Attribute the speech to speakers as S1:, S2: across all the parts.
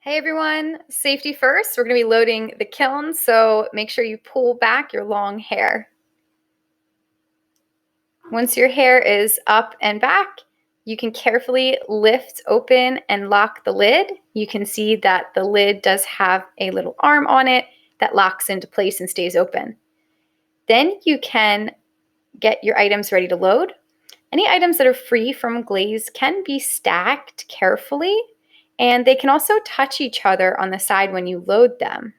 S1: Hey everyone, safety first. We're going to be loading the kiln, so make sure you pull back your long hair. Once your hair is up and back, you can carefully lift open and lock the lid. You can see that the lid does have a little arm on it that locks into place and stays open. Then you can get your items ready to load. Any items that are free from glaze can be stacked carefully, and they can also touch each other on the side when you load them.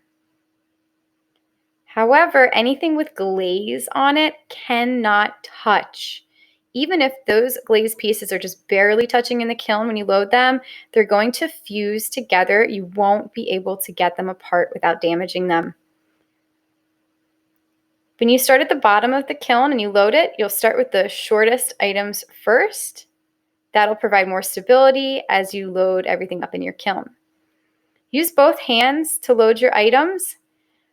S1: However, anything with glaze on it cannot touch. Even if those glaze pieces are just barely touching in the kiln when you load them, they're going to fuse together. You won't be able to get them apart without damaging them. When you start at the bottom of the kiln and you load it, you'll start with the shortest items first. That'll provide more stability as you load everything up in your kiln. Use both hands to load your items.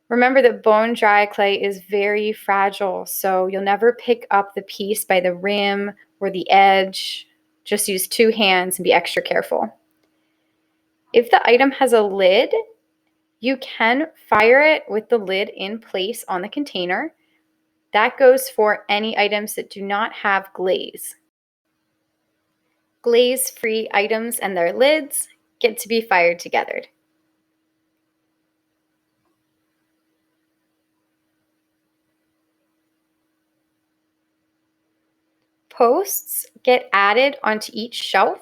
S1: Remember that bone dry clay is very fragile, so you'll never pick up the piece by the rim or the edge. Just use two hands and be extra careful. If the item has a lid, you can fire it with the lid in place on the container. That goes for any items that do not have glaze. Glaze-free items and their lids get to be fired together. Posts get added onto each shelf,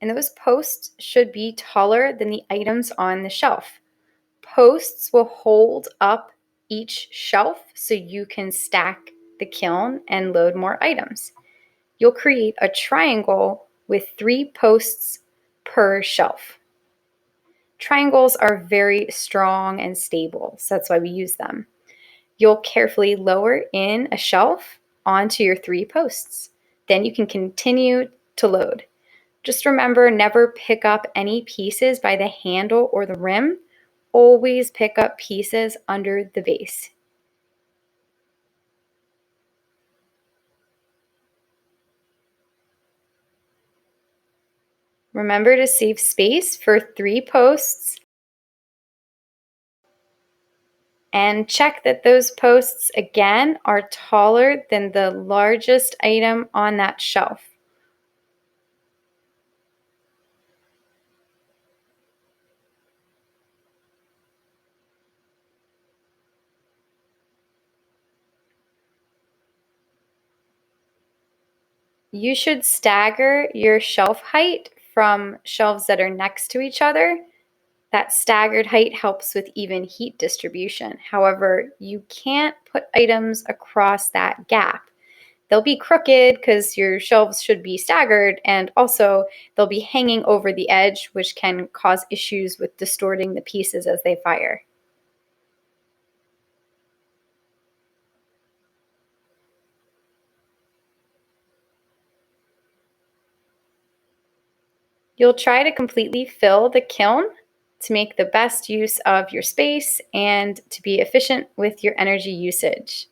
S1: and those posts should be taller than the items on the shelf. Posts will hold up each shelf so you can stack the kiln and load more items. You'll create a triangle with 3 posts per shelf. Triangles are very strong and stable, so that's why we use them. You'll carefully lower in a shelf onto your 3 posts. Then you can continue to load. Just remember, never pick up any pieces by the handle or the rim. Always pick up pieces under the base. Remember to save space for 3 posts and check that those posts again are taller than the largest item on that shelf. You should stagger your shelf height from shelves that are next to each other. That staggered height helps with even heat distribution. However, you can't put items across that gap. They'll be crooked because your shelves should be staggered, and also they'll be hanging over the edge, which can cause issues with distorting the pieces as they fire. You'll try to completely fill the kiln to make the best use of your space and to be efficient with your energy usage.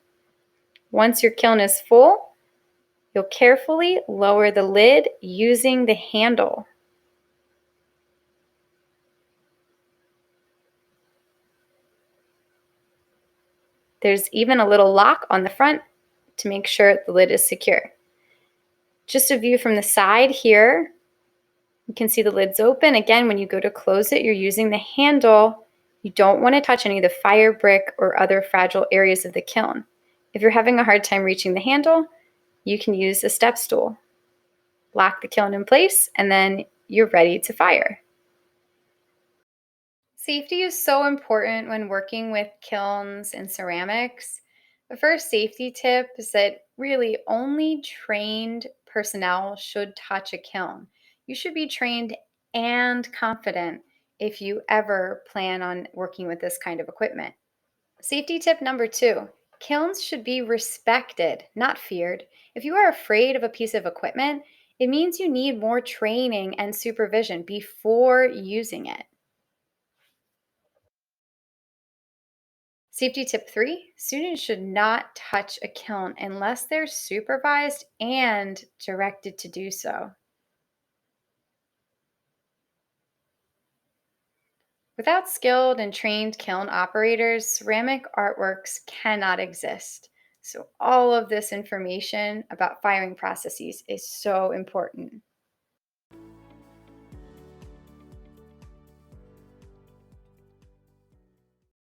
S1: Once your kiln is full, you'll carefully lower the lid using the handle. There's even a little lock on the front to make sure the lid is secure. Just a view from the side here, you can see the lid's open. Again, when you go to close it, you're using the handle. You don't want to touch any of the fire brick or other fragile areas of the kiln. If you're having a hard time reaching the handle, you can use a step stool. Lock the kiln in place, and then you're ready to fire. Safety is so important when working with kilns and ceramics. The first safety tip is that really only trained personnel should touch a kiln. You should be trained and confident if you ever plan on working with this kind of equipment. Safety tip number 2, kilns should be respected, not feared. If you are afraid of a piece of equipment, it means you need more training and supervision before using it. Safety tip 3, students should not touch a kiln unless they're supervised and directed to do so. Without skilled and trained kiln operators, ceramic artworks cannot exist. So, all of this information about firing processes is so important.